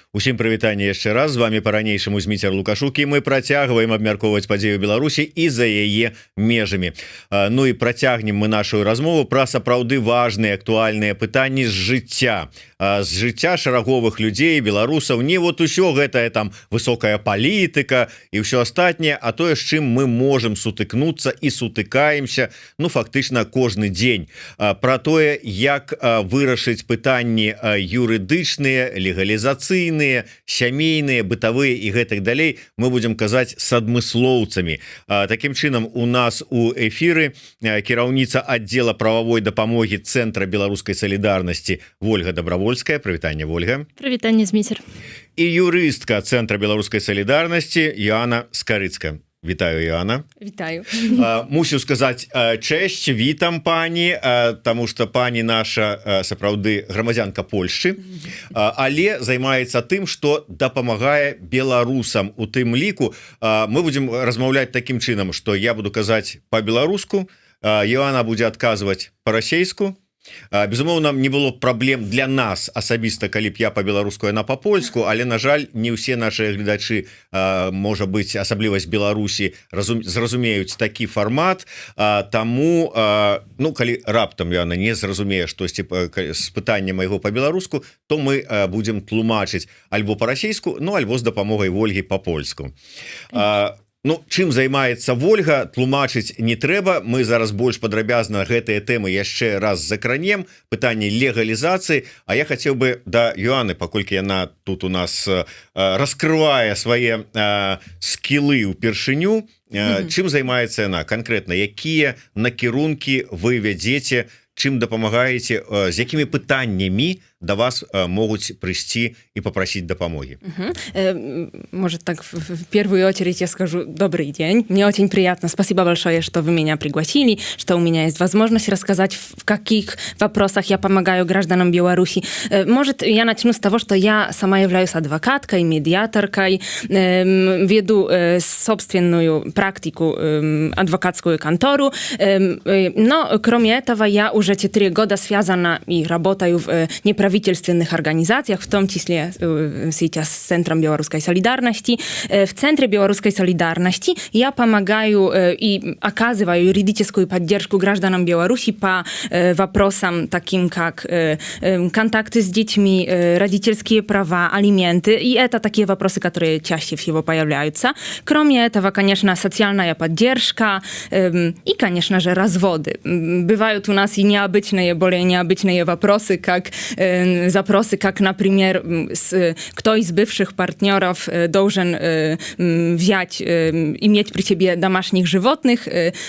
Усім прывітанне яшчэ раз, з вами па-ранейшаму Зміцер Лукашук, і мы працягваем абмяркоўваць падзею Беларусі і за яе межамі. Ну і працягнем мы нашу размову пра сапраўды важныя актуальныя пытанні з жыцця. З жыцця шараговых людзей, беларусаў, не вот усё гэтая там высокая палітыка і ўсё астатняе, а тое, з чым мы можам сутыкнуцца і сутыкаемся, ну фактычна кожны дзень. Пра тое, як вырашыць пытанні юрыдычныя, легалізацыйныя, сямейныя, бытавыя і гэтак далей мы будем казаць с адмыслоўцамі. Такім чынам у нас у эфіры кіраўніца аддзела прававой дапамогі Цэнтра беларускай салідарнасці Вольга Добравольская. Прывітанне, Вольга. Прывітанне, Зміцер. І юрыстка Цэнтра беларускай салідарнасці Яна Скарыцка. Вітаю, Яна. Вітаю. Мусю сказаць чэсць, вітам пані, таму што пані наша сапраўды грамадзянка Польшчы, але займаецца тым, што дапамагае беларусам. У тым ліку мы будзем размаўляць такім чынам, што я буду казаць па-беларуску, Яна будзе адказваць па-расейску. Безумоўна, не было праблем для нас асабіста, калі б я па-беларуску, яна па-польску, але, на жаль, не ўсе нашыя гледачы, можа быць, асаблівасць Беларусі, зразумеюць такі фармат, таму, ну, калі раптам яна не зразумее штосьці з пытання майго па-беларуску, то мы будзем тлумачыць альбо па-расейску, ну, альбо з дапамогай Вольгі па-польску. Ну, чым займаецца Вольга, тлумачыць не трэба. Мы зараз больш падрабязна гэтыя тэмы яшчэ раз закранем, пытанне легалізацыі. А я хацеў бы да Яны, паколькі яна тут у нас раскрывае свае скілы ўпершыню, чым займаецца яна канкрэтна, якія накірункі вы вядзеце, чым дапамагаеце, з якімі пытаннямі до вас могут прийти и попросить допомоги. Может, так в первую очередь я скажу добрый день. Мне очень приятно. Спасибо большое, что вы меня пригласили, что у меня есть возможность рассказать, в каких вопросах я помогаю гражданам Беларуси. Может, я начну с того, что я сама являюсь адвокаткой, медиаторкой, веду собственную практику, адвокатскую контору. Но, кроме этого, я уже 4 года связана и работаю в неправительственных организациях, в том числе сейчас с Центром белорусской солидарности. В Центре белорусской солидарности я помогаю и оказываю юридическую поддержку гражданам Беларуси по вопросам таким, как контакты с детьми, родительские права, алименты. И это такие вопросы, которые чаще всего появляются. Кроме этого, конечно, социальная поддержка и, конечно же, разводы. Бывают у нас и необычные, более необычные вопросы, как запросы, как, например, кто из бывших партнеров должен взять, иметь при себе домашних животных.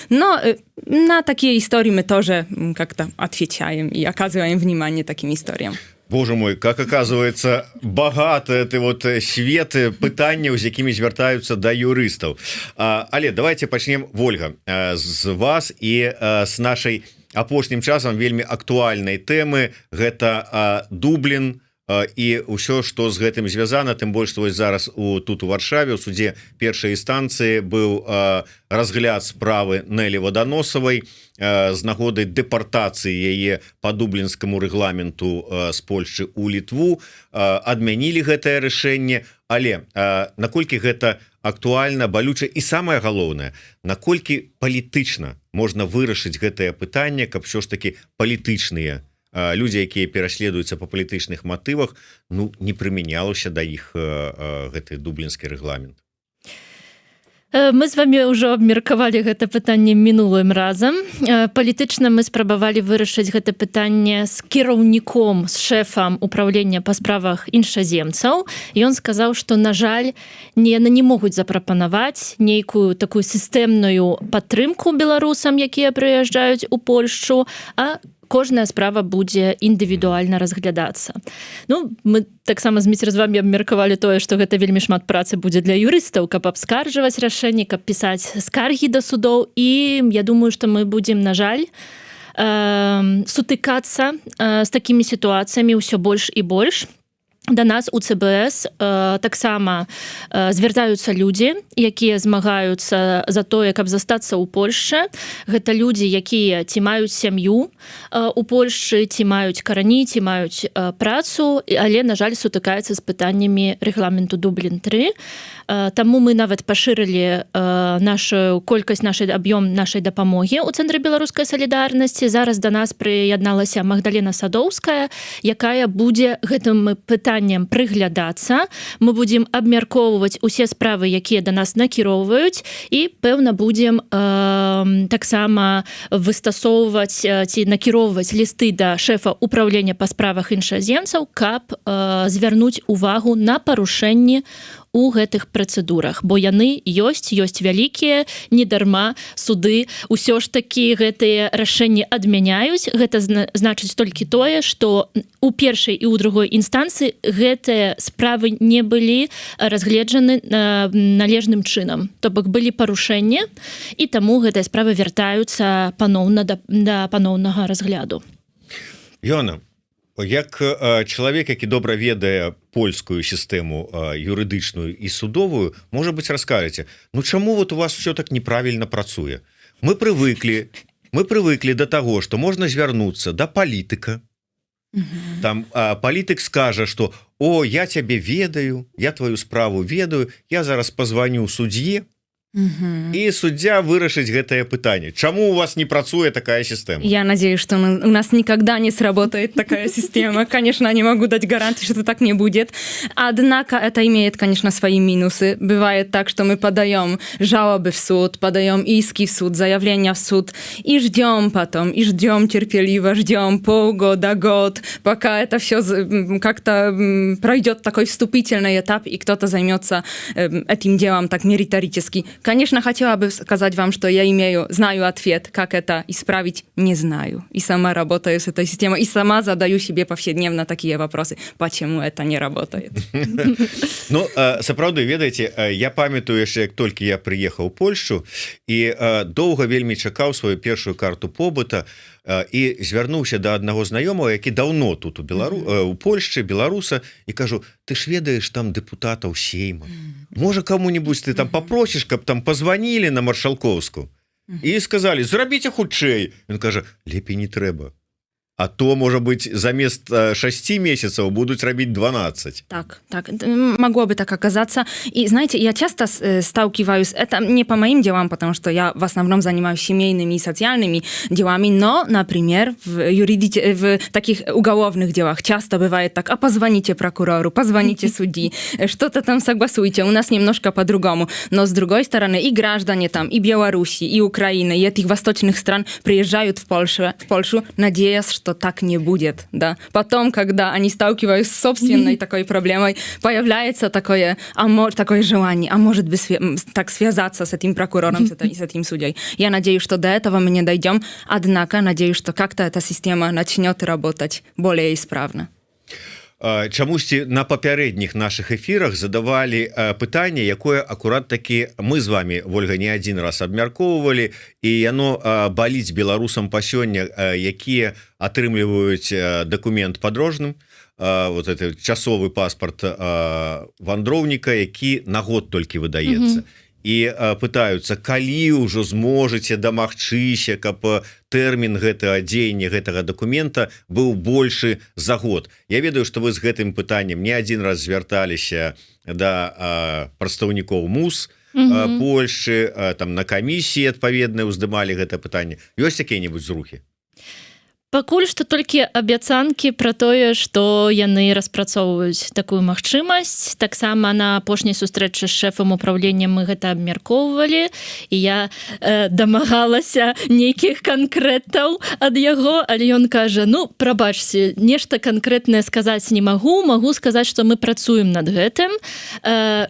Но на такие истории мы тоже как-то отвечаем и оказываем внимание таким историям. Боже мой, как оказывается, багато это вот свет пытанняў, з якімі звяртаюцца да юрыстаў. Але давайте пачнем, Вольга, з вас і з нашай апошнім часам вельмі актуальнай тэмы. Гэта Дублін і ўсё, што з гэтым звязана, тым больш, што зараз тут у Варшаве у судзе першай інстанцыі быў разгляд справы Нелі Ваданосавай з нагоды дэпартацыі яе по дублінскаму рэгламенту з Польшчы ў Літву. Адмянілі гэтае рашэнне, але наколькі гэта актуальна, балюча і самае галоўнае, наколькі палітычна можна вырашыць гэтае пытанне, каб ўсё ж такі палітычныя людзі, якія пераследуюцца па палітычных матывах, ну, не прымянялася да іх гэты дублінскі рэгламент. Мы з вами ўжо абмеркавалі гэта пытанне мінулым разам. Палітычна мы спрабавалі вырашыць гэта пытанне з кіраўніком, з шэфам управлення па справах іншаземцаў. Ён сказаў, што, на жаль, яны не могуць запрапанаваць нейкую такую сістэмную падтрымку беларусам, якія прыязджаюць у Польшчу, а кожная справа будзе індывідуальна разглядацца. Ну, мы таксама з Зміцер з вами абмеркавалі тое, што гэта вельмі шмат працы будзе для юрыстаў, каб абскарджваць рашэнні, каб пісаць скаргі да судоў, і я думаю, што мы будзем, на жаль, сутыкацца з такімі сітуацыямі ўсё больш і больш. да нас у ЦБС таксама звяртаюцца людзі, якія змагаюцца за тое, каб застацца ў Польшчы. Гэта людзі, якія ці маюць сям'ю у Польшчы, ці маюць карані, ці маюць працу, але, на жаль, сутыкаюцца з пытаннямі рэгламенту Дублін-3. Таму мы нават пашырылі нашу колькасць, аб'ём нашай дапамогі ў Цэнтры беларускай салідарнасці. Зараз да нас прыядналася Магдалена Садоўская, якая будзе гэтым пытаннем прыглядацца. Мы будзем абмяркоўваць усе справы, якія да нас накіроўваюць, і, пэўна, будзем таксама выстасоўваць ці накіроўваць лісты да шэфа ўпраўлення па справах іншаземцаў, каб звярнуць увагу на парушэнні у гэтых працэдурах, бо яны ёсць вялікія, недарма суды ўсё ж такі гэтыя рашэнні адмяняюць. Гэта значыць толькі тое, што у першай і ў другой інстанцыі гэтыя справы не былі разгледжаны належным чынам. То бок былі парушэнні, і таму гэтыя справы вяртаюцца паноўна да паноўнага разгляду. Ёна, як чалавек, які добра ведае польскую сістэму юрыдычную і судовую, можа быць, раскажаце, ну чаму вот у вас все так неправільна працуе? Мы прывыклі да таго, што можна звярнуцца да палітыка. Там палітык скажа, што «О, я цябе ведаю, я твою справу ведаю, я зараз пазваню суддзе», и судья вырашыць гэтае пытанне. Чаму у вас не працуе такая система? Я надеюсь, что у нас никогда не сработает такая система. Конечно, не могу дать гарантии, что так не будет. Однако это имеет, конечно, свои минусы. Бывает так, что мы подаем жалобы в суд, подаем иски в суд, заявления в суд и ждем потом, и ждем терпеливо, ждем полгода, год, пока это все как-то пройдет такой вступительный этап, и кто-то займется этим делом так мериторически. Конечно, хотела бы сказать вам, что я знаю ответ, как это исправить, не знаю. И сама работаю с этой системой, и сама задаю себе повседневно такие вопросы, почему это не работает. Ну, сапраўды, ведаеце, я памятаю яшчэ, як толькі я прыехаў у Польшчу, і доўга вельмі чакаў сваю першую карту побыта, і звярнуўся да аднаго знаёмага, які даўно тут у Польшчы, беларуса, і кажу, ты ж ведаеш там дэпутатаў сейма, можа каму-нибудь ты там попросіш, каб там позвонілі на Маршалкоўску, і сказалі, зрабіце хутчэй. Ён кажа, лепей не трэба, а то, может быть, замест 6 месяцев будут робить 12. Так, могло бы так оказаться. И знаете, я часто сталкиваюсь, это не по моим делам, потому что я в основном занимаюсь семейными и социальными делами, но, например, в таких уголовных делах часто бывает так, а позвоните прокурору, позвоните судьи, что-то там согласуйте, у нас немножко по-другому. Но, с другой стороны, и граждане там, и Беларуси, и Украины, и этих восточных стран приезжают в Польшу, надеясь, что так не будет, да. Потом, когда они сталкиваются с собственной такой проблемой, появляется такое желание, а может быть так связаться с этим прокурором, с этим судьей. Я надеюсь, что до этого мы не дойдем, однако надеюсь, что как-то эта система начнет работать более исправно. Чамусьці на папярэдніх наших эфірах задавалі пытанне, якое акурат такі мы з вами, Вольга, не адзін раз абмяркоўвалі, і яно баліць беларусам па сёння, якія атрымліваюць дакумент падрожным, вот это часовы паспорт вандроўніка, які на год толькі выдаецца. І пытаюцца, калі ўжо зможаце дамагчыся, каб тэрмін гэтага дзеяння гэтага дакумента быў большы за год. Я ведаю, што вы з гэтым пытаннем не адзін раз звярталіся да прадстаўнікоў МУС Польшчы, там на камісіі адпаведныя ўздымалі гэта пытанне. Ёсць якія-небудзь зрухі? Пакуль што толькі абяцанкі пра тое, што яны распрацоўваюць такую магчымасць. Таксама на апошняй сустрэчы з шэфам управлення мы гэта абмяркоўвалі, і я дамагалася нейкіх канкрэтаў ад яго, але ён кажа, ну, прабачце, нешта канкрэтнае сказаць не магу сказаць, што мы працуем над гэтым.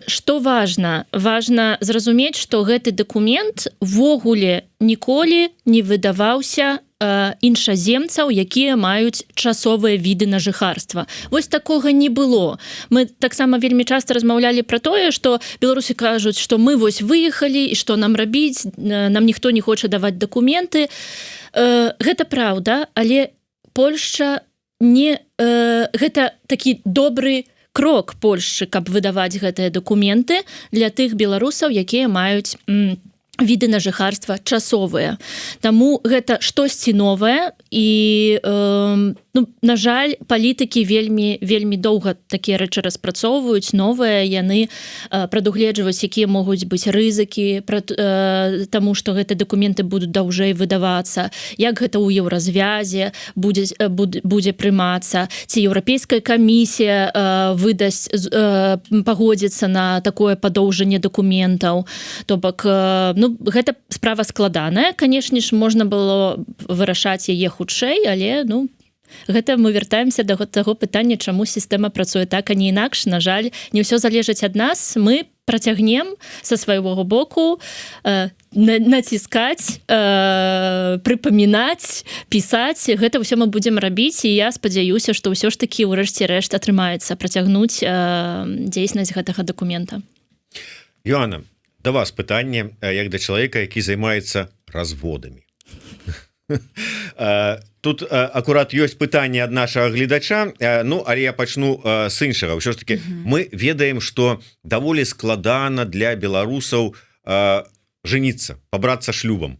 Што важна? Важна зразумець, што гэты дакумент ввогуле ніколі не выдаваўся іншаземцаў, якія маюць часовыя віды на жыхарства. Вось такога не было. Мы таксама вельмі часта размаўлялі пра тое, што беларусы кажуць, што мы вось выехалі і што нам рабіць, нам ніхто не хоча даваць дакументы. Гэта праўда, але Польшча не гэта такі добры крок Польшчы, каб выдаваць гэтыя дакументы для тых беларусаў, якія маюць віды на жыхарства часовыя. Таму гэта штосьці новае і на жаль, палітыкі вельмі доўга такія рэчы распрацоўваюць, новыя, яны прадугледжваюць, якія могуць быць рызыкі, таму што гэтыя дакументы будуць даўжэй выдавацца, як гэта ў еўразвязе будзе прымацца, ці еўрапейская камісія выдасць, пагодзіцца на такое падоўжанне дакументаў. То бок, гэта справа складаная. Канешне ж, можна было вырашаць яе хутчэй, але, гэта мы вяртаемся да таго пытання, чаму сістэма працуе так, а не інакш. На жаль, не ўсё залежыць ад нас. Мы працягнем са свайго боку націскаць, прыпамінаць, пісаць. Гэта ўсё мы будзем рабіць, і я спадзяюся, што ўсё ж такі ўрэшце рэшт атрымаецца працягнуць дзейснасць гэтага дакумента. Йоанна, да вас пытанне, як да чалавека, які займаецца разводамі. Тут акурат ёсць пытанне ад нашага гледача, але я пачну з іншага. Ўсё ж таки, мы ведаем, што даволі складана для беларусаў женіцца, пабрацца шлюбам.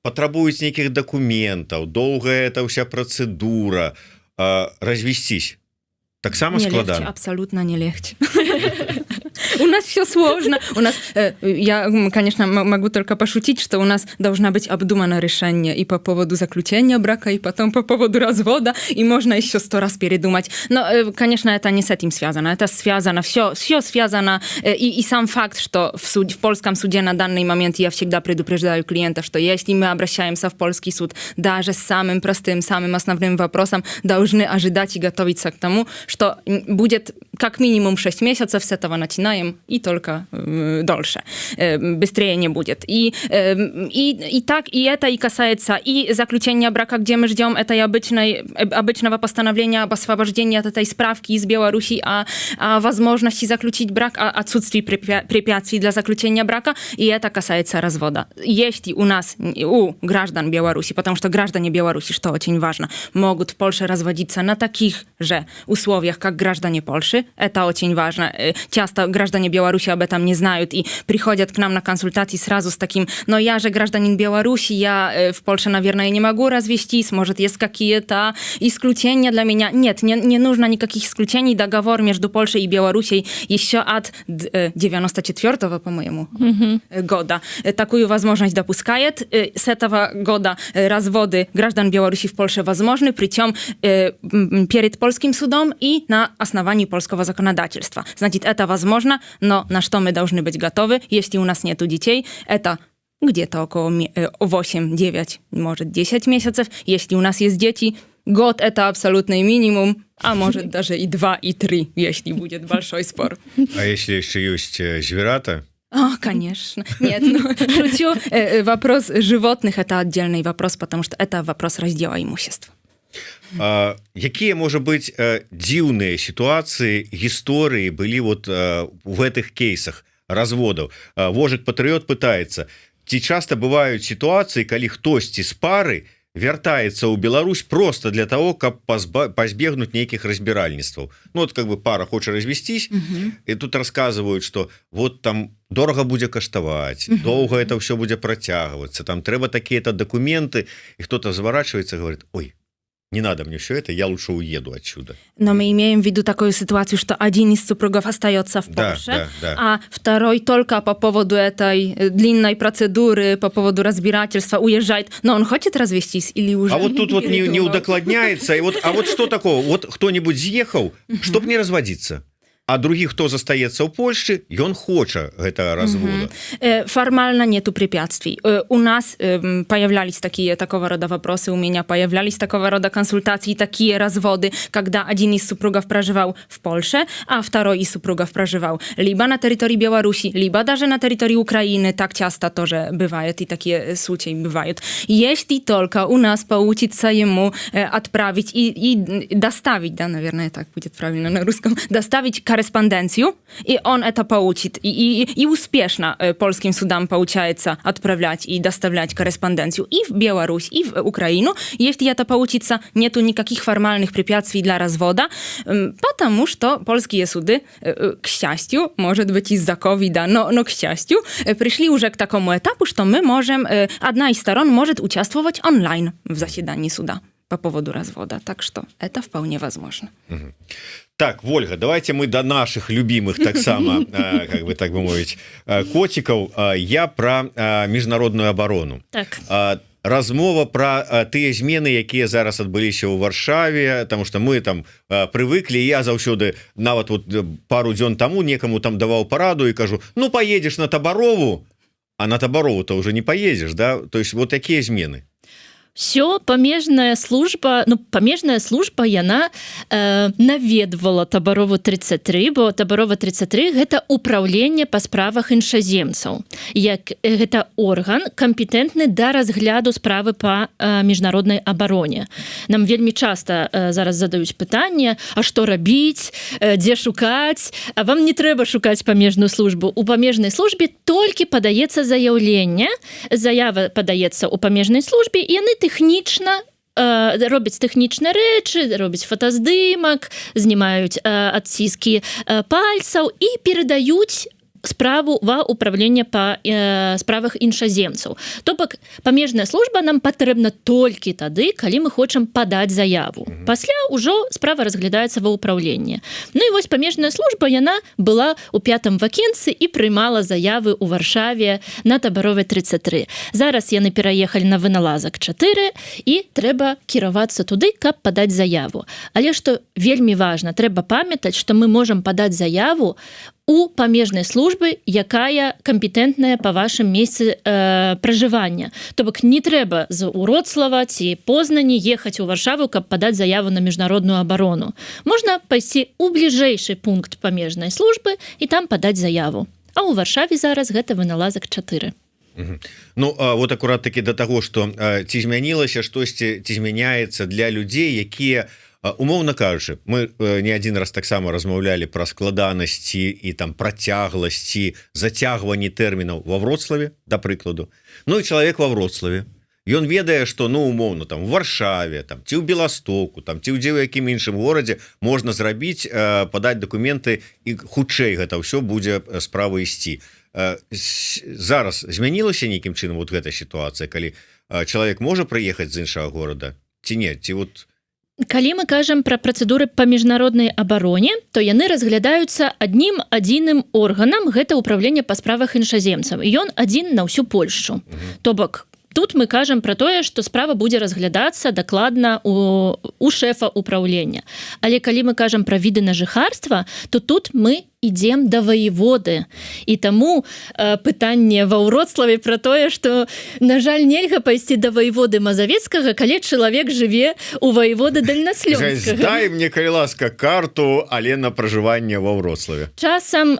Патрабуюць нейкіх дакументаў, доўгая эта ўся працэдура, развесцісь. Таксама складана? Не легче, абсолютно не легче. У нас все сложно. У нас, я, конечно, могу только пошутить, что у нас должна быть обдумано решение и по поводу заключения брака, и потом по поводу развода, и можно еще 100 раз передумать. Но, конечно, это не с этим связано. Это связано, все связано. И сам факт, что в польском суде на данный момент я всегда предупреждаю клиента, что если мы обращаемся в польский суд, даже с самым простым, самым основным вопросом, должны ожидать и готовиться к тому, что будет как минимум 6 месяцев, с этого начинаем, и только дольше. Быстрее не будет. И так, и это и касается и заключения брака, где мы ждем этой обычного постановления об освобождении от этой справки из Беларуси о возможности заключить брак, о отсутствии препятствий для заключения брака, и это касается развода. Если у нас, у граждан Беларуси, потому что граждане Беларуси, что очень важно, могут в Польше разводиться на таких же условиях, как граждане Польши, это очень важно. Часто граждане Беларуси об этом не знают и приходят к нам на консультации сразу с таким: но я же гражданин Беларуси, я в Польше, наверное, не могу развестись, может, есть какие-то исключения для меня. Нет, не нужно никаких исключений. Договор между Польшей и Белоруссией еще от 94-го, по-моему, года такую возможность допускает. С этого года разводы граждан Беларуси в Польше возможны, причем перед польским судом и на основании польского законодательства. Значит, это возможно, но на что мы должны быть готовы, если у нас нету детей, это где-то около 8-9, может 10 месяцев. Если у нас есть дети, год это абсолютный минимум, а может даже и 2, и 3, если будет большой спор. А если еще есть зверята? Конечно. Нет, шучу. Вопрос животных — это отдельный вопрос, потому что это вопрос раздела имущества. Якія, можа быць, дзіўныя сітуацыі, гісторыі былі вот в гэтых кейсах разводаў? Вожык Патрыёт пытаецца, ці часта бываюць сітуацыі, калі хтосьці з пары вяртаецца ў Беларусь просто для того, каб пазбегнуць нейкіх разбіральніцтваў. Вот как бы пара хоча развесцісь, і тут расказваюць, што вот там дорага будзе каштаваць, доўга это ўсё будзе працягвацца, там трэба такія-то дакументы, і хто-то зварачваецца і говорит: ой, не надо мне все это, я лучше уеду отсюда. Но мы имеем в виду такую ситуацию, что один из супругов остается в Польше, да. А второй только по поводу этой длинной процедуры, по поводу разбирательства уезжает. Но он хочет развестись или уже? А вот тут вот не удокладняется. И вот, а вот что такого? Вот кто-нибудь съехал, чтоб не разводиться. А другі, хто застаецца ў Польшчы, ён хоча гэтага развода. Формально нету препятствий. У нас появлялись такого рода вопросы, у меня появлялись такого рода консультации, такие разводы, когда один из супругов проживал в Польше, а второй из супругов проживал либо на территории Беларуси, либо даже на территории Украины. Так часто тоже бывает, и такие случаи бывают. Если только у нас получится ему отправить и доставить, да, наверное, так будет правильно на русском, доставить корреспонденцию, и он это получит. И успешно польским судам получается отправлять и доставлять корреспонденцию и в Беларусь, и в Украину. Если это получится, нету никаких формальных препятствий для развода, потому что польские суды, к счастью, может быть из-за ковида, но к счастью, пришли уже к такому этапу, что мы можем, одна из сторон может участвовать онлайн в заседании суда по поводу развода. Так что это вполне возможно. Так, Вольга, давайте мы до наших любимых так само, как бы так бы мовить, котиков. Я про міжнародную оборону. Так. Размова про тыя змены, якія зараз адбыліся ў Варшаве, потому что мы там привыклі, я заўсёды нават вот пару дзён таму некаму там даваў параду і кажу, ну поедешь на Табарову, а на Табарову-то уже не поедешь, да? То есть вот такие змены. Все, памежная служба, яна наведвала Табарову 33, бо Табарова 33 гэта ўпраўленне па справах іншаземцаў. Гэта орган кампетэнтны да разгляду справы па міжнароднай абароне. Нам вельмі часта зараз задаюць пытанне, а што рабіць, дзе шукаць? А вам не трэба шукаць памежную службу. У памежнай службе толькі падаецца заяўленне, заява падаецца ў памежнай службе, і яны тэхнічна робяць тэхнічныя рэчы, робяць фотаздымак, знімаюць адціскі пальцаў і перадаюць справу ва ўправленне па справах іншаземцаў. То бок памежная служба нам патрэбна толькі тады, калі мы хочам падаць заяву. Пасля ўжо справа разглядаецца ва ўпраўленні. Ну і вось памежная служба, яна была ў 5-м вакенцы і прымала заявы ў Варшаве на Табарове 33. Зараз яны пераехалі на Выналазак 4 і трэба кіравацца туды, каб падаць заяву. Але што вельмі важна, трэба памятаць, што мы можам падаць заяву у памежнай службы, якая кампетэнтная па вашым месцы пражывання. То бок не трэба з Уроцлава ці Познані ехаць у Варшаву, каб падаць заяву на міжнародную абарону. Можна пайсці ў бліжэйшы пункт памежнай службы і там падаць заяву. А ў Варшаве зараз гэта Выналазак 4. Ну, вот акурат таки до таго, што ці змянілася штосьці, ці змяняецца для людзей, якія умоўна кажучы, мы не один раз таксама размаўлялі пра складанасці і там працягласці, зацягванні тэрмінаў ва Вроцлаве, да прыкладу. Ну і чалавек ва Вроцлаве, ён ведае, што ну умоўна там у Варшаве, там ці ў Беластоку, там ці ў якім іншым горадзе можна зрабіць, падаць дакументы і хутчэй гэта ўсё будзе справа ісці. Зараз змянілася нейкім чынам вот гэта сітуацыя, калі чалавек можа прыехаць з іншага горада ці не, ці вот. Калі мы кажам пра працэдуры па міжнароднай абароне, то яны разглядаюцца адным адзіным органам, гэта ўпраўленне па справах іншаземцаў. І ён адзін на ўсю Польшчу. То бок, тут мы кажам пра тое, што справа будзе разглядацца дакладна у шэфа ўпраўлення. Але калі мы кажам пра віды на жыхарства, то тут мы ідзем да ваеводы. І таму пытанне ва Ўроцлаве пра тое, што, на жаль, нельга пайсці да ваеводы Мазавецкага, калі чалавек жыве у ваеводы Дальнаслёнскага. Дай мне, калі ласка, карту, але на пражыванне ва Ўроцлаве. Часам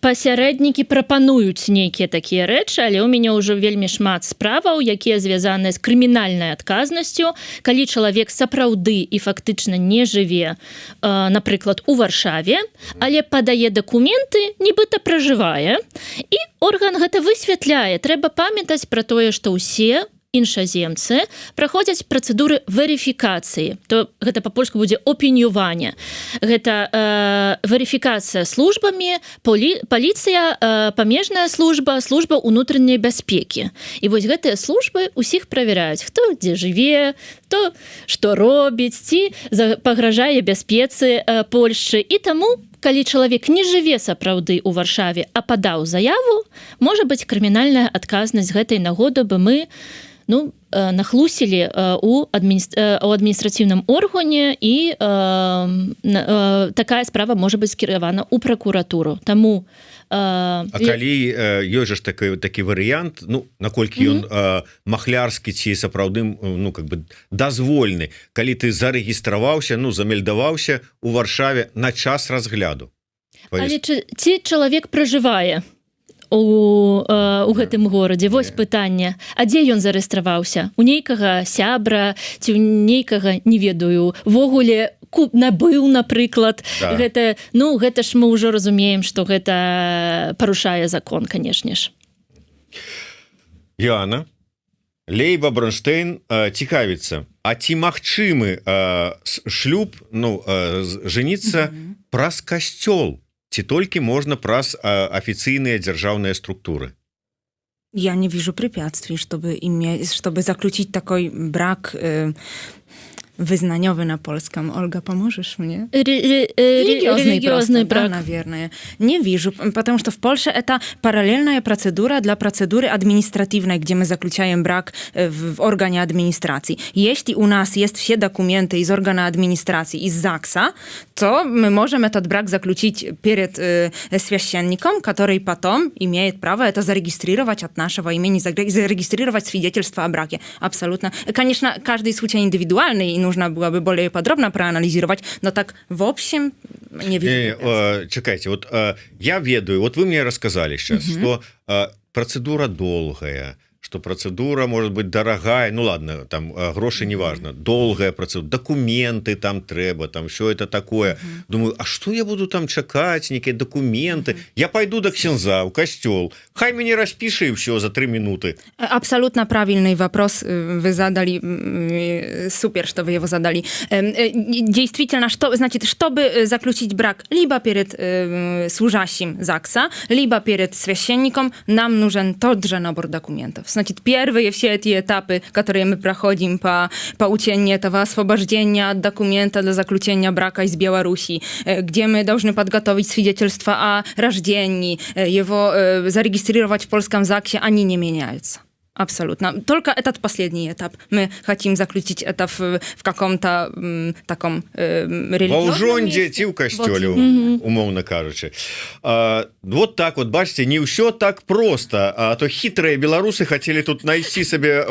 пасярэднікі прапануюць нейкія такія рэчы, але ў мяне ўжо вельмі шмат справаў, якія звязаныя з крымінальнай адказнасцю, калі чалавек сапраўды і фактычна не жыве, напрыклад, у Варшаве, але падае дакументы, нібыта пражывае, і орган гэта высвятляе. Трэба памятаць пра тое, што ўсе іншаземцы праходзяць працэдуры верыфікацыі. То гэта па-польску будзе опіньюванне. Гэта верыфікацыя службамі, паліцыя, памежная служба, служба ўнутранняй бяспекі. І вось гэтыя службы ўсіх правяраюць, хто дзе жыве, хто што робіць, ці пагражае бяспецы Польшчы. І таму, калі чалавек не жыве сапраўды ў Варшаве, а падаў заяву, можа быць крымінальная адказнасць гэтай нагоды, бо мы нахлусілі у адміністрацыйным органе, і такая справа можа быць скіравана ў пракуратуру. Таму калі ёсць ж такі варыянт, ну наколькі ён махлярскі ці сапраўды как бы дазвольны, калі ты зарэгістраваўся, замельдаваўся у Варшаве на час разгляду. Але ці чалавек пражывае у гэтым горадзе? Вось пытанне. А дзе ён зарэгістраваўся? У нейкага сябра ці у нейкага, не ведаю, ввогуле набыў, напрыклад, Да. гэта, ну, гэта ж мы ўжо разумеем, што гэта парушае закон, канешне ж. Яна, Лейба Бронштейн цікавіцца, а ці магчымы шлюб, ну, женіцца праз касцёл, ці толькі можна праз афіцыйныя дзяржаўныя структуры? Я не вижу препятствий, чтобы заключить такой брак вызнанёвый на польском. Ольга, поможешь мне? Религиозный брак. Да, наверное. Не вижу, потому что в Польше это параллельная процедура для процедуры административной, где мы заключаем брак в органе администрации. Если у нас есть все документы из органа администрации, из ЗАГСа, то мы можем этот брак заключить перед священником, который потом имеет право это зарегистрировать от нашего имени, зарегистрировать свидетельство о браке. Абсолютно. Конечно, каждый случай индивидуальный, и нужно было бы более подробно проанализировать, но так в общем не вижу. Чекайте, вот я ведаю, вот вы мне рассказали сейчас, что процедура долгая, что процедура может быть дорогая, ну ладно, там гроши не важно, долгая процедура, документы там трэба, там все это такое. Думаю, а что я буду там чакать, некие документы? Я пойду до ксенза, в костел, хай меня распиши и все за 3 минуты. Абсолютно правильный вопрос вы задали, супер, что вы его задали. Действительно, значит, чтобы заключить брак либо перед служащим ЗАГСа, либо перед священником, нам нужен тот же набор документов. Значит, первые все эти этапы, которые мы проходим по учению этого освобождения от документа для заключения брака из Беларуси, где мы должны подготовить свидетельство о рождении, его зарегистрировать в польском ЗАГСе, они не меняются. Абсолютно. Только этот последний этап. Мы хотим заключить это в каком-то таком религиозном Волжонде месте. ці ў касцёле, умоўна кажучы. Вот так вот, бачите, не ўсё так просто, а то хитрые беларусы хотели тут найти себе,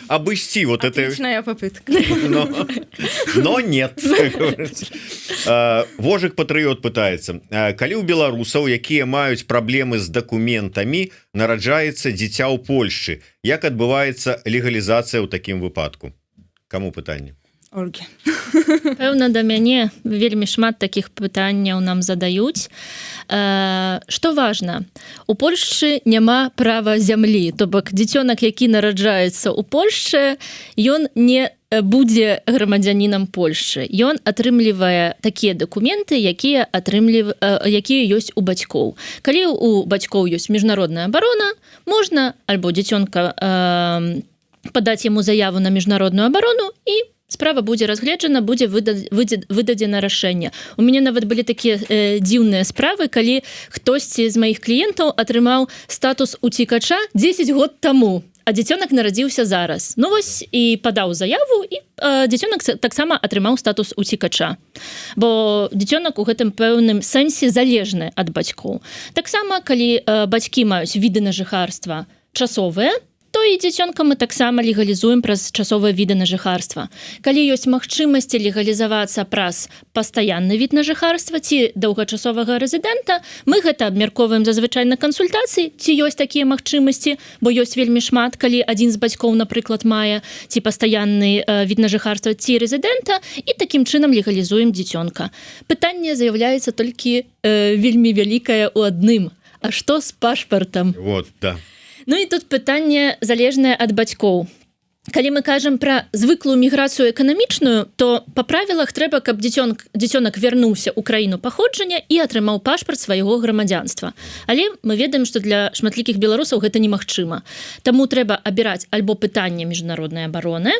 обойти вот это. Отличная попытка. Но нет. Вожик Патрыёт пытается. Калі ў беларусаў, якія маюць праблемы з дакументамі, нараджаецца дзіця ў Польшчы, як адбываецца легалізацыя ў такім выпадку? Каму пытанне? Ольге. Пэўна, да мяне вельмі шмат такіх пытанняў нам задаюць. Што важна, у Польшчы няма права зямлі, то бок дзіцёнак, які нараджаецца ў Польшчы, ён не будзе грамадзянінам Польшчы. Ён атрымлівае такія дакументы, якія ёсць у бацькоў. Калі у бацькоў ёсць міжнародная абарона, можна альбо дзіцёнка падаць яму заяву на міжнародную абарону і справа будзе разгледжана, будзе выдадзена рашэнне. У мяне нават былі такія дзіўныя справы, калі хтосьці з маіх кліентаў атрымаў статус уцікача 10 год таму, а дзіцёнак нарадзіўся зараз. Ну вось і падаў заяву, і дзіцёнак таксама атрымаў статус уцікача. Бо дзіцёнак у гэтым пэўным сэнсе залежны ад бацькоў. Таксама, калі бацькі маюць віды на жыхарства часовыя, то і дзіцёнка мы таксама легалізуем праз часовыя віды на жыхарства. Калі ёсць магчымасці легалізавацца праз пастаянны від на жыхарства ці доўгачасовага рэзідэнта, мы гэта абмяркоўваем зазвычай на кансультацыі, ці ёсць такія магчымасці, бо ёсць вельмі шмат, калі адзін з бацькоў, напрыклад, мае ці пастаянны від на жыхарства, ці рэзідэнта, і такім чынам легалізуем дзіцёнка. Пытанне з'яўляецца толькі вельмі вялікае ў адным. А што з пашпартам? Вот, да. Ну і тут пытанне залежнае ад бацькоў. Калі мы кажам пра звыклую міграцыю эканамічную, то па правілах трэба, каб дзіцёнак вярнуўся ў краіну паходжання і атрымаў пашпарт свайго грамадзянства. Але мы ведаем, што для шматлікіх беларусаў гэта немагчыма. Таму трэба абіраць альбо пытанне міжнароднай абароны,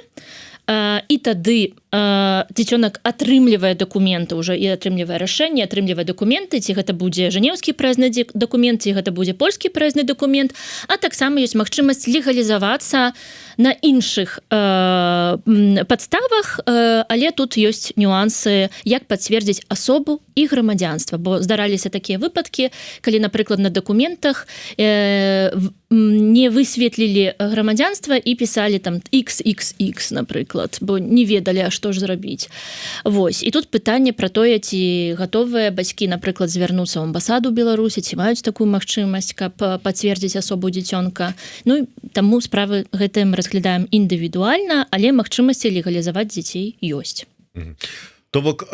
і тады дзіцёнак атрымлівае дакументы ўжо і атрымлівае рашэнне, атрымлівае дакументы, ці гэта будзе жанеўскі праездны дакумент, ці гэта будзе польскі праездны дакумент, а таксама ёсць магчымасць легалізавацца на іншых падставах, але тут ёсць нюансы, як пацвердзіць асобу і грамадзянства, бо здараліся такія выпадкі, калі, напрыклад, на дакументах не высветлілі грамадзянства і пісалі там XXX, напрыклад, бо не ведалі, а што ж зрабіць. Вось. І тут пытанне пра тое, ці гатовыя бацькі, напрыклад, звярнуцца ў амбасаду Беларусі, ці маюць такую магчымасць, каб пацвердзіць асобу дзіцёнка. Ну, таму справы гэтым разглядаем індывідуальна, але магчымасці легалізаваць дзяцей ёсць. То бок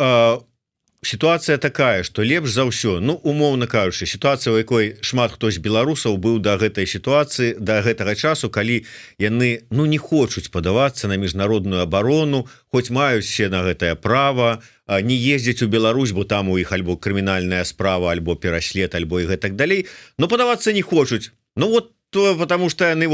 сітуацыя такая, што лепш за ўсё, ну умоўна кажучы, сітуацыя, у якой шмат хто з беларусаў быў да гэтай сітуацыі, да гэтага часу, калі яны не хочуць падавацца на міжнародную абарону, хоць маюць все на гэтае права, не ездзіць у Беларусь, бо там у іх альбо крымінальная справа, альбо пераслед, альбо і гэтак далей, но падавацца не хочуць. Потому что яны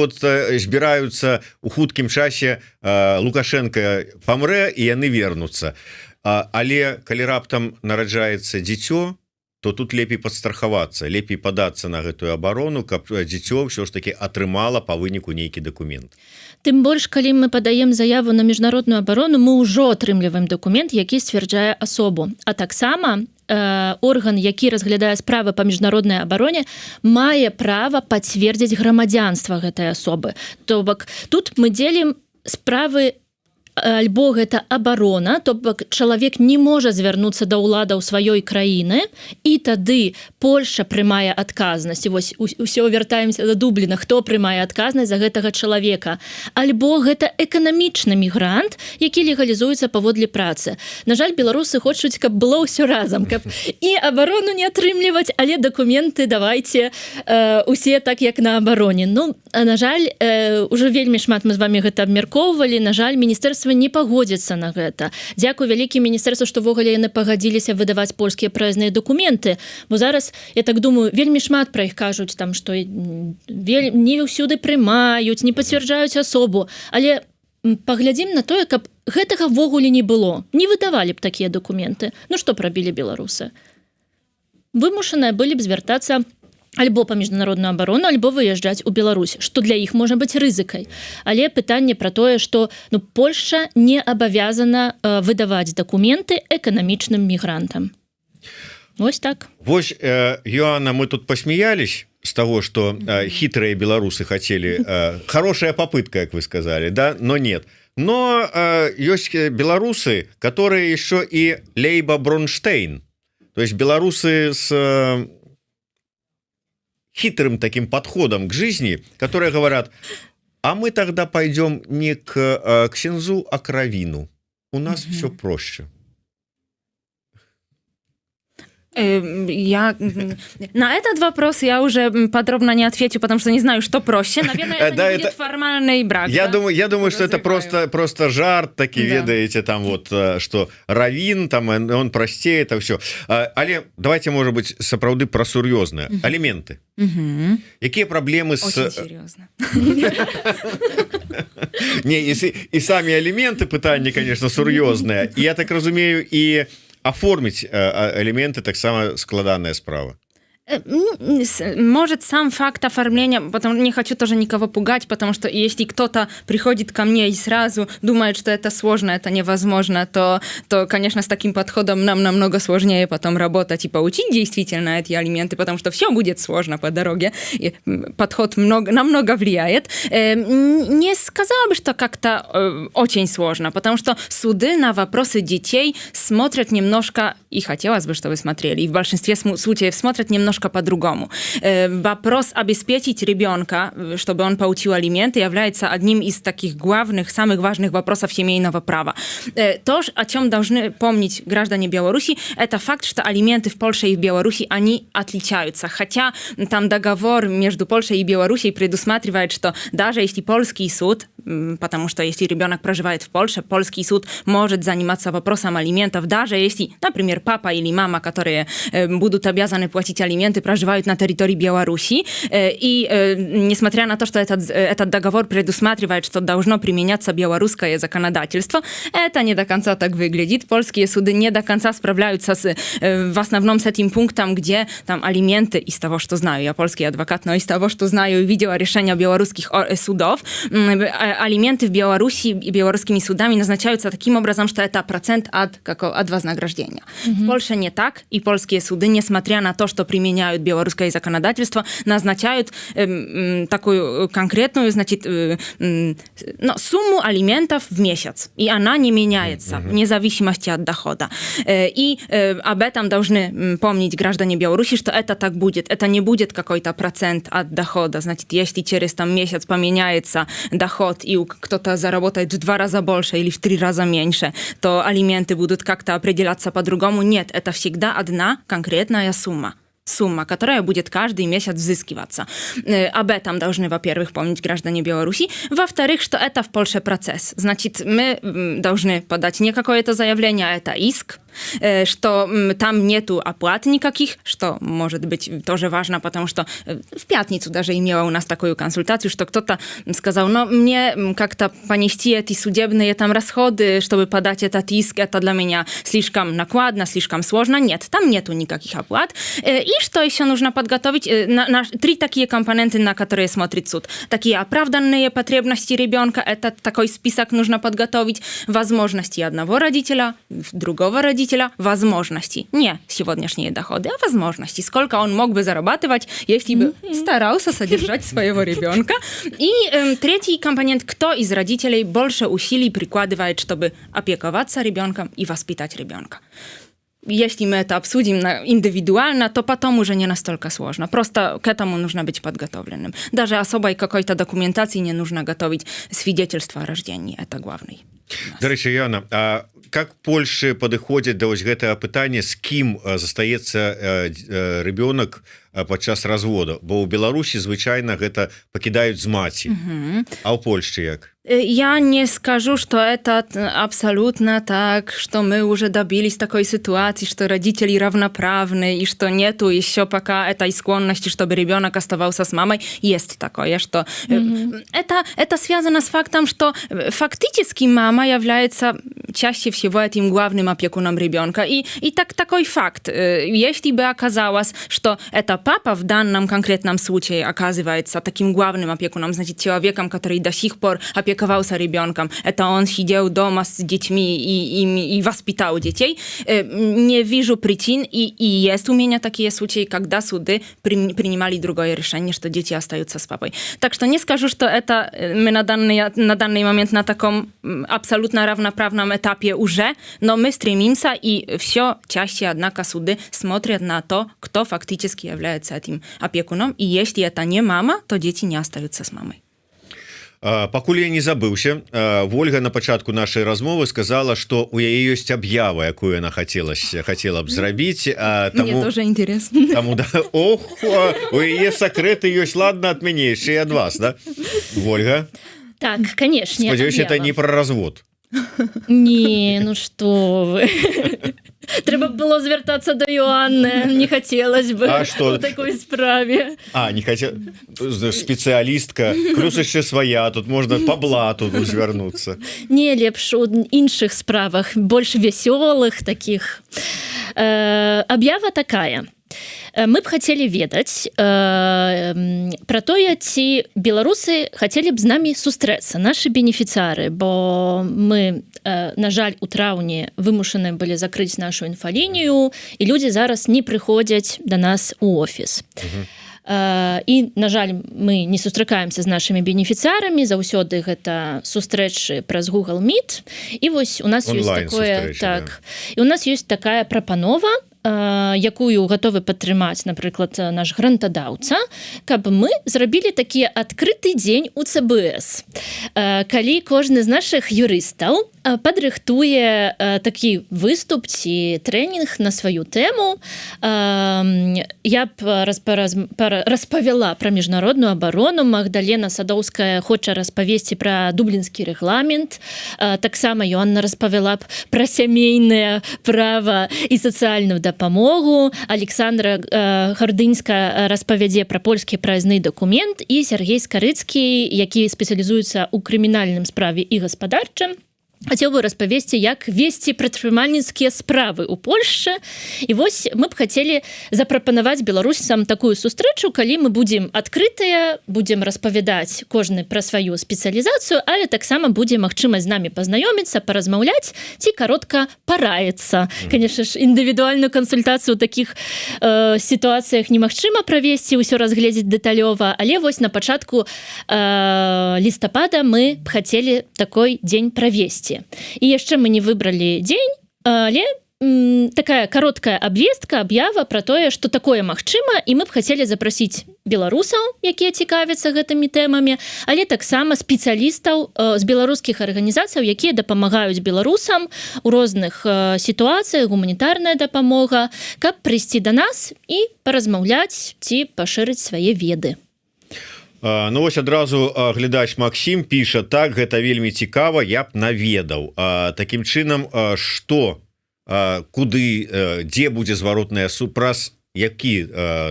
збіраюцца у хуткім часе, Лукашенко памрэ і яны вернуцца. Але калі раптам нараджаецца дзіцё, то тут лепей падстрахавацца, лепей падацца на гэтую абарону, каб дзіцё ўсё ж таки атрымала па выніку нейкі дакумент. Тым больш, калі мы падаем заяву на міжнародную абарону, мы ўжо атрымліваем дакумент, які сцвярджае асобу. А таксама орган, які разглядае справы па міжнароднай абароне, мае права пацвердзіць грамадзянства гэтай асобы. То бок тут мы дзелім справы альбо гэта абарона, то бок чалавек не можа звярнуцца да ўладаў сваёй краіны, і тады Польшча прымае адказнасць. І вось усё вяртаемся да Дубліна, хто прымае адказнасць за гэтага чалавека. Альбо гэта эканамічны мігрант, які легалізуецца паводле працы. На жаль, беларусы хочуць, каб было ўсё разам, каб і абарону не атрымліваць, але дакументы давайце усе так, як на абароне. На жаль, уже вельмі шмат мы з вами гэта абмяркоўвалі. На жаль, міністэрства не пагодзіцца на гэта. Дзякуй вялікім міністэрству, што ввогуле яны пагадзіліся выдаваць польскія праязныя дакументы, бо зараз, я так думаю, вельмі шмат пра іх кажуць, там, што не ўсюды прымаюць, не пацвярджаюць асобу, але паглядзім на тое, каб гэтага ввогуле не было. Не выдавалі б такія дакументы. Што б рабілі беларусы? Вымушаныя былі б звяртацца альбо па міжнародную абарону, альбо выязджаць у Беларусь, што для іх можа быць рызыкай. Але пытанне пра тое, што Польшча не абавязана выдаваць дакументы эканамічным мігрантам. Вось так. Вось, Йоанна, мы тут посмеялись с того, что хитрые белорусы хотели, хорошая попытка, как вы сказали, да, но нет. Но есть белорусы, которые еще и Лейба Бронштейн, то есть белорусы с хитрым таким подходом к жизни, которые говорят: а мы тогда пойдем не к ксензу, а к раввину. У нас все проще. На этот вопрос я уже подробно не отвечу, потому что не знаю, что проще. Наверное, это не будет формальный брак. Я думаю, что это просто жарт такие, да. Ведаете, там вот, что раввин, там он простее, это все. Але давайте, может быть, сапраўды про сур'ёзнае. Алименты. Какие проблемы с... Очень серьезно. Не, и сами алименты пытания, конечно, сур'ёзныя. Я так разумею, и оформить элементы таксама складаная справа. Может, сам факт оформления, потому не хочу тоже никого пугать, потому что если кто-то приходит ко мне и сразу думает, что это сложно, это невозможно, то конечно, с таким подходом нам намного сложнее потом работать и поучить действительно эти алименты, потому что все будет сложно по дороге. И подход намного влияет. Не сказала бы, что как-то очень сложно, потому что суды на вопросы детей смотрят немножко, и хотелось бы, чтобы смотрели, и в большинстве случаев смотрят немножко по-другому. Вопрос обеспечить ребенка, чтобы он получил алименты, является одним из таких главных, самых важных вопросов семейного права. То, о чем должны помнить граждане Беларуси, это факт, что алименты в Польше и в Беларуси, они отличаются. Хотя там договор между Польшей и Беларусью предусматривает, что даже если польский суд, потому что если ребенок проживает в Польше, польский суд может заниматься вопросом алиментов, даже если, например, папа или мама, которые будут обязаны платить алименты, проживают на территории Беларуси. И несмотря на то, что этот договор предусматривает, что должно применяться белорусское законодательство, это не до конца так выглядит. Польские суды не до конца справляются в основном с этим пунктом, где там алименты, из того, что знаю, я польский адвокат, но из того, что знаю и видела решения белорусских судов, алименты в Беларуси и белорусскими судами назначаются таким образом, что это процент от вознаграждения. В Польше не так, и польские суды, несмотря на то, что применяют белорусское законодательство, назначают такую конкретную, значит, сумму алиментов в месяц. И она не меняется вне зависимости от дохода. И об этом должны помнить граждане Беларуси, что это так будет. Это не будет какой-то процент от дохода. Значит, если через там месяц поменяется доход год, и кто-то заработает в 2 раза больше или в 3 раза меньше, то алименты будут как-то определяться по-другому. Нет, это всегда одна конкретная сумма, которая будет каждый месяц взыскиваться. Об этом должны, во-первых, помнить граждане Беларуси. Во-вторых, что это в Польше процесс. Значит, мы должны подать не какое-то заявление, а это иск, что там нету оплат никаких, что может быть тоже важно, потому что в пятницу даже имела у нас такую консультацию, что кто-то сказал, но мне как-то понести эти судебные там расходы, чтобы подать этот иск, это для меня слишком накладно, слишком сложно. Нет, там нету никаких оплат. И что еще нужно подготовить? 3 такие компоненты, на которые смотрит суд. Такие оправданные потребности ребенка, это такой список нужно подготовить, возможности одного родителя, другого родителя, возможности. Не сегодняшние доходы, а возможности. Сколько он мог бы зарабатывать, если бы старался содержать своего ребенка. И 3 компонент, кто из родителей больше усилий прикладывает, чтобы опековаться ребенком и воспитать ребенка. Если мы это обсудим индивидуально, то потом уже не настолько сложно. Просто к этому нужно быть подготовленным. Даже особой какой-то документации не нужно готовить. Свидетельство о рождении – это главный. Дарэчы, Яна, а как Польша падыходзіць да вось гэтага пытання, з кім застаецца ребёнок падчас разводу? Бо ў Беларусі звычайна гэта пакідаюць з маці. А ў Польшчы як? Я не скажу, что это абсолютно так, что мы уже добились такой ситуации, что родители равноправны, и что нету еще пока этой склонности, чтобы ребенок оставался с мамой. Есть такое, что... Это связано с фактом, что фактически мама является чаще всего этим главным опекуном ребенка. И такой факт. Если бы оказалось, что это папа в данном конкретном случае оказывается таким главным опекуном, значит, человеком, который до сих пор опековался ребенком, это он сидел дома с детьми и воспитал детей, не вижу причин, и есть у меня такие случаи, когда суды принимали другое решение, что дети остаются с папой. Так что не скажу, что это мы на данный момент на таком абсолютно равноправном этапе уже, но мы стремимся, и все чаще, однако, суды смотрят на то, кто фактически является этим опекуном, и если это не мама, то дети не остаются с мамой. Пакуль я не забыўся, Вольга на пачатку нашай размовы сказала, што у яе ёсць аб'ява, якую яна хацела б зрабіць. Мне тоже интересно. Таму, да, у яе сакрэты ёсць, ладно, ад мяне, яшчэ і ад вас, да? Вольга? Так, конечно. Спадзяюся, это не про развод. Не, ну что вы. Трэба было звяртацца до Іоанны, не хацелось бы у такой справе. Не хотела. Спецыялістка, плюс яшчэ свая, тут можна па блату звярнуцца. Не, лепш у іншых справах, больш вясёлых таких. Аб'ява такая. Мы б хотели ведаць про тое, ці беларусы хотели б з намі сустрэцца, наши бенефіцыары, бо мы, на жаль, у траўні вымушаны былі закрыць нашу інфалінію, і людзі зараз не прыходзяць да нас у офіс. І, на жаль, мы не сустракаемся з нашими бенефіцыарамі, заўсёды гэта сустрэчы праз Google Meet. І вось у нас ёсць такое, так, і у нас ёсць такая прапанова, якую гатовы падтрымаць, напрыклад, наш грантадаўца, каб мы зрабілі такі адкрыты дзень у ЦБС. Калі кожны з нашых юрыстаў падрыхтуе такі выступ ці трэнінг на сваю тэму, я б распавяла пра міжнародную абарону. Магдалена Садоўская хоча распавесці пра дублінскі рэгламент, таксама Йоанна распавяла б пра сямейнае права і сацыяльную дапамогу, Александра Гардыньска распавядзе пра польскі праязны дакумент, і Сергей Скарыцкі, які спецыялізуецца ў крымінальным справе і гаспадарчым, хацеў бы распавесці, як весці прадпрымальніцкія справы ў Польшчы. І вось мы б хацелі запрапанаваць беларусам такую сустрэчу, калі мы будзем адкрытыя, будзем распавядаць кожны пра сваю спецыялізацыю, але таксама будзе магчымасць з намі пазнаёміцца, паразмаўляць ці каротка параіцца. Конечно ж, індывідуальную кансультацыю ў такіх сітуацыях немагчыма правесці, ўсё разгледзець дэталёва, але вось на пачатку лістапада мы б хацелі такой дзень правесці. І яшчэ мы не выбралі дзень, але такая кароткая абвестка, аб'ява пра тое, што такое магчыма, і мы б хацелі запрасіць беларусаў, якія цікавяцца гэтымі тэмамі, але таксама спецыялістаў з беларускіх арганізацыяў, якія дапамагаюць беларусам у розных сітуацыях, гуманітарная дапамога, каб прыйсці да нас і паразмаўляць ці пашырыць свае веды. Ну вось адразу глядач Максім піша: так, гэта вельмі цікава, я б наведаў. Такім чынам, што, куды, дзе будзе зваротная праз які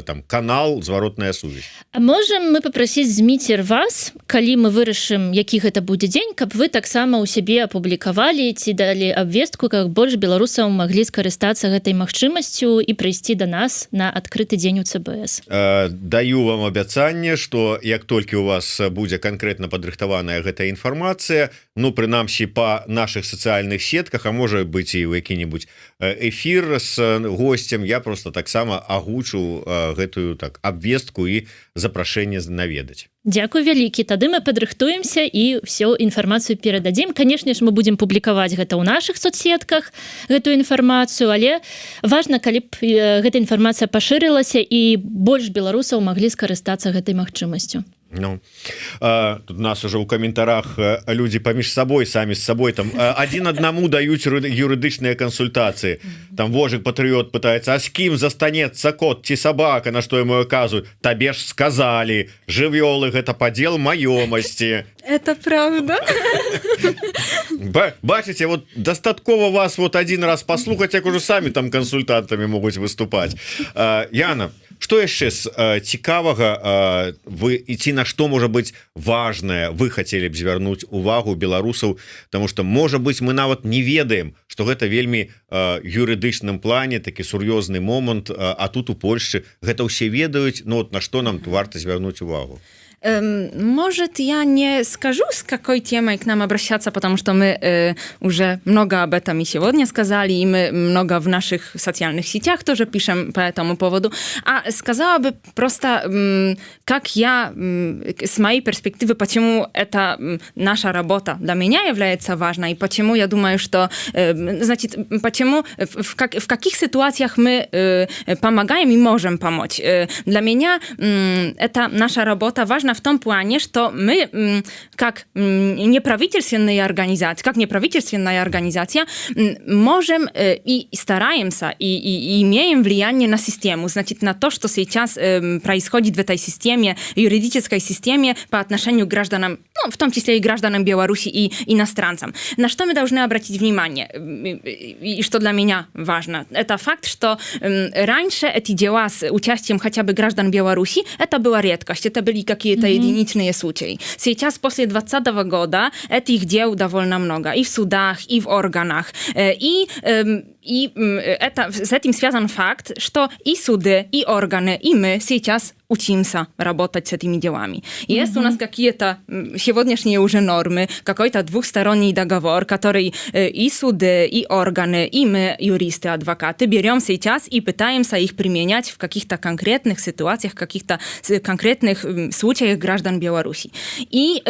там канал зваротная сувязь? Можам мы папрасіць Зміцер вас, калі мы вырашым, які гэта будзе дзень, каб вы таксама ў сябе апублікавалі ці далі абвестку, каб больш беларусаў маглі скарыстацца гэтай магчымасцю і прыйсці да нас на адкрыты дзень у ЦБС. Даю вам абяцанне, што як толькі у вас будзе канкрэтна падрыхтаваная гэтая інфармацыя, ну прынамсі па наших сацыяльных сетках, а можа быць і ў які-небудзь эфір з госцем, я просто таксама агучу гэтую так абвестку і запрашэнне наведаць. Дзякуй вялікі, тады мы падрыхтуемся і всю інфармацыю перададзім. Канешне ж, мы будзем публікаваць гэта ў наших соцсетках, гэтую інфармацыю, але важна, калі б гэта інфармацыя пашырылася і больш беларусаў маглі скарыстацца гэтай магчымасцю. Ну, тут нас уже ў каментарах людзі паміж сабой, самі з сабой там адзін аднаму даюць юрыдычныя кансультацыі. Там Вожык Патрыёт пытаецца: а з кім застанецца кот ці сабака? На што яму казваюць: табе ж сказалі, жывёлы гэта падзел маёмасці. Это правда. Бачыце, вот дастаткова вас вот один раз паслухаць, як ужо самі там кансультантамі могуць выступаць. Яна, што яшчэ з цікавага вы і ці на што можа быць важнае вы хацелі б звярнуць увагу беларусаў, тому что можа быць мы нават не ведаем, што гэта вельмі юрыдычным плане такі сур'ёзны момант, а тут у Польшчы гэта ўсе ведаюць, ну вот на што нам варта звярнуць увагу? Может, я не скажу, с какой темой к нам обращаться, потому что мы уже много об этом и сегодня сказали, и мы много в наших социальных сетях тоже пишем по этому поводу. А сказала бы просто, как я, с моей перспективы, почему это наша работа для меня является важной, и почему я думаю, что, значит, почему, в каких ситуациях мы помогаем и можем помочь. Для меня это наша работа важна в том плане, что мы, как неправительственная организация, можем и стараемся, и имеем влияние на систему, значит, на то, что сейчас происходит в этой системе, юридической системе по отношению к гражданам, ну, в том числе и гражданам Беларуси и иностранцам. На что мы должны обратить внимание, и что для меня важно, это факт, что раньше эти дела с участием хотя бы граждан Беларуси, это была редкость, это были какие-то единичные случаи. Сейчас, после 2020 года, этих дел довольно много. И в судах, и в органах. И это, с этим связан факт, что и суды, и органы, и мы сейчас учимся работать с этими делами. Есть у нас какие-то сегодняшние уже нормы, какой-то двухсторонний договор, который и суды, и органы, и мы, юристы, адвокаты, берем сейчас и пытаемся их применять в каких-то конкретных ситуациях, в каких-то конкретных случаях граждан Беларуси. И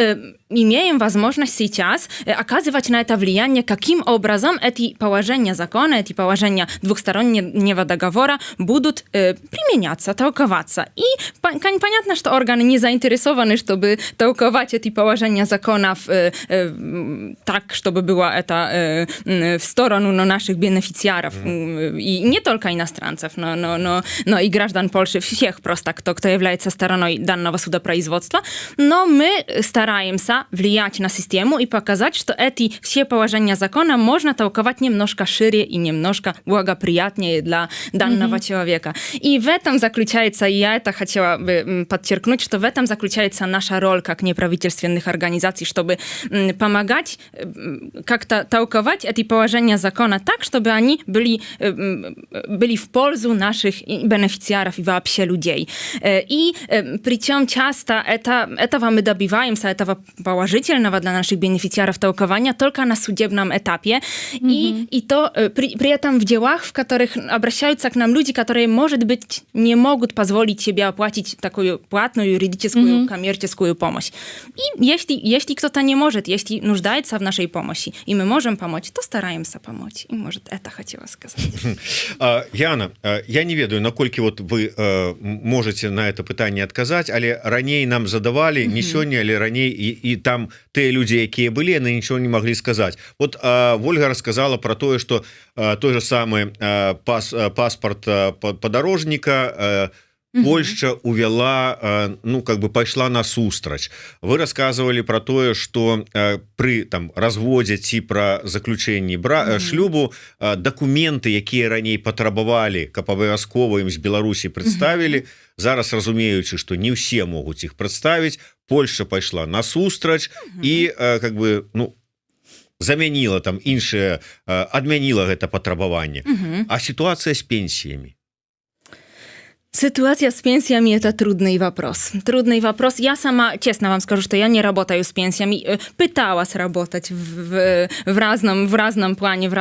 имеем возможность сейчас оказывать на это влияние, каким образом эти положения закона, эти положения двухстороннего договора будут применяться, толковаться. И понятно, что органы не заинтересованы, чтобы толковать эти положения законов так, чтобы было это в сторону наших бенефициаров. И не только иностранцев, но и граждан Польши, всех просто, кто является стороной данного судопроизводства. Но мы стараемся влиять на систему и показать, что эти все положения закона можно толковать немножко шире и немножко благоприятнее для данного человека. И в этом заключается, и я это хотела бы подчеркнуть, что в этом заключается наша роль как неправительственных организаций, чтобы помогать как-то толковать эти положения закона так, чтобы они были в пользу наших бенефициаров и вообще людей. И причем часто этого мы добиваемся, этого положительного для наших бенефициаров толкования только на судебном этапе. И то при этом в делах, в которых обращаются к нам люди, которые, может быть, не могут позволить себе оплатить такую платную юридическую коммерческую помощь. И если кто-то не может, если нуждается в нашей помощи, и мы можем помочь, то стараемся помочь. И, может, это хотела сказать. Яна, я не ведаю, наколькі вот вы можете на это пытанне адказаць, але раней нам задавали, не сёння, але раней і там тыя людзі, якія былі, яны нічого не маглі сказаць. Вот Вольга рассказала про тое, что той же самый паспорт подорожника Польша увяла, ну, как бы пайшла насустрач. Вы рассказывали про тое, что при там разводзе ці про заключэнні шлюбу документы, якія раней патрабавалі, каб абавязкова ім з Беларусі представілі, зараз разумеючы, что не ўсе могуць іх прадставіць, Польша пайшла насустрач і как бы, ну, замяніла там іншае, адмяніла гэта патрабаванне. А ситуация с пенсиями? Ситуация с пенсиями – это трудный вопрос. Трудный вопрос. Я сама, честно вам скажу, что я не работаю с пенсиями. Пыталась работать в разном плане, в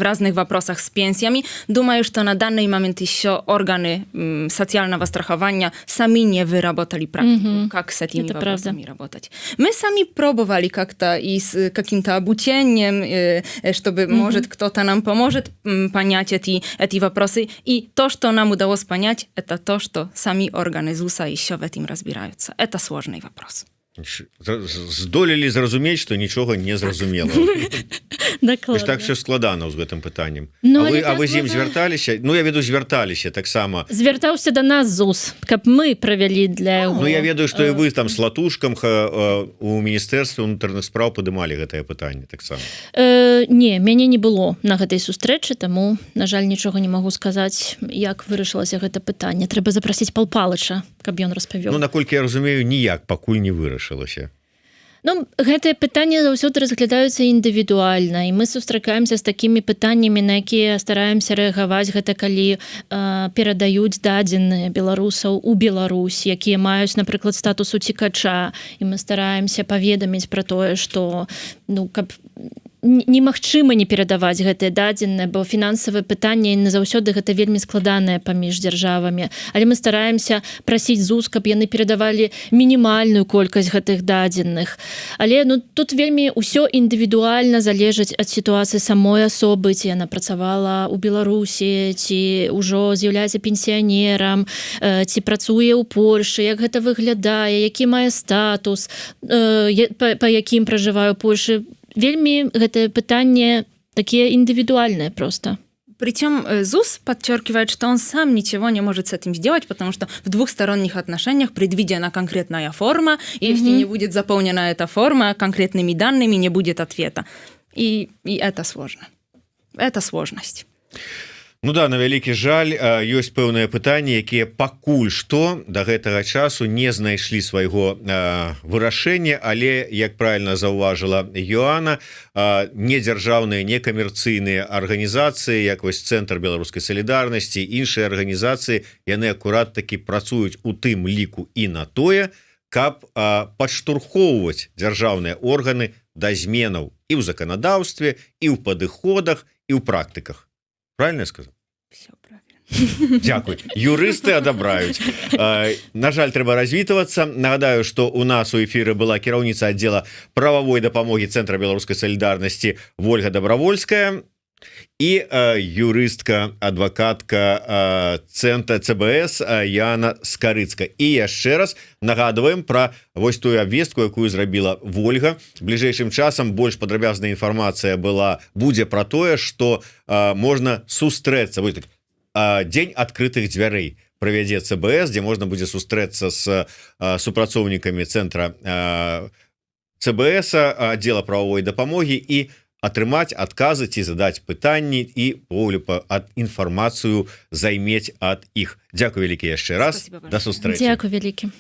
разных вопросах с пенсиями. Думаю, что на данный момент еще органы социального страхования сами не выработали практику, как с этими вопросами работать. Мы сами пробовали как-то и с каким-то обучением, чтобы, может, кто-то нам поможет понять эти вопросы. И то, что нам удалось понять, это то, что сами органы ЗУСа еще в этом разбираются. Это сложный вопрос. Здолелі зразумець, што нічога не зразумела. Так все складана з гэтым пытаннем. А вы з ім звярталіся? Ну, я веду, звярталіся таксама. Звяртаўся да нас ЗУС, каб мы правялі для яго. Ну, я ведаю, што і вы там з латушкам у Міністэрстве ўнутраных спраў падымалі гэтае пытанне таксама. Не, мяне не было на гэтай сустрэчы, таму, на жаль, нічога не магу сказаць, як вырашылася гэта пытанне. Трэба запрасіць Пал Палыча, каб ён распавёў. Ну, наколькі я разумею, ніяк пакуль не вырашылася. Ну, гэтыя пытанні заўсёды разглядаюцца індывідуальна, і мы сустракаемся з такімі пытаннямі, на якія стараемся рэагаваць, гэта калі перадаюць дадзеныя беларусаў у Беларусь, якія маюць, напрыклад, статус уцекача, і мы стараемся паведаміць пра тое, што, ну, каб немагчыма не перадаваць гэтыя дадзеныя, бо фінансавыя пытанні не заўсёды гэта вельмі складанае паміж дзяржавамі, але мы стараемся прасіць ЗУС, каб яны перадавалі мінімальную колькасць гэтых дадзеных. Але, ну, тут вельмі ўсё індывідуальна залежыць ад сітуацыі самой асобы, ці яна працавала ў Беларусі, ці ўжо з'яўляецца пенсіянерам, ці працуе ў Польшы, як гэта выглядае, які мае статус, па якім пражывае ў Польшы. Вельми гэта пытанне такие индивидуальные просто. Причем ЗУС подчеркивает, что он сам ничего не может с этим сделать, потому что в двухсторонних отношениях предвидена конкретная форма, и если не будет заполнена эта форма конкретными данными, не будет ответа. И это сложно. Это сложность. Ну да, на вялікі жаль, ёсць пэўныя пытанні, якія пакуль што да гэтага часу не знайшлі свайго вырашэння, але, як правильно заўважыла Йоанна, недзяржаўныя, некамерцыйныя арганізацыі, як вось Цэнтр беларускай салідарнасці, іншыя арганізацыі, яны акурат такі працуюць у тым ліку і на тое, каб падштурхоўваць дзяржаўныя органы да зменаў і ў заканадаўстве, і ў падыходах, і ў практыках. Правильно я сказал? Все правильно. Дякую. Юрысты адабраюць. На жаль, трэба развітвацца. Нагадаю, што у нас у эфіры была кіраўніца аддзела прававой дапамогі Цэнтра беларускай салідарнасці Вольга Добравольская і юрыстка, адвакатка Цэнтра ЦБС Яна Скарыцка. І яшчэ раз нагадваем пра вось тую абвестку, якую зрабіла Вольга. Бліжэйшым часам больш падрабязная інфармацыя будзе пра тое, што можна сустрэцца. Вось так, дзень адкрытых дзвярэй правядзе ЦБС, дзе можна будзе сустрэцца з супрацоўнікамі Цэнтра ЦБС, аддзела прававой дапамогі і атрымаць адказы ці задаць пытанні і інфармацыю займець ад іх. Дзякуй вялікі яшчэ раз. Да сустрэчы. Дзякуй вялікі.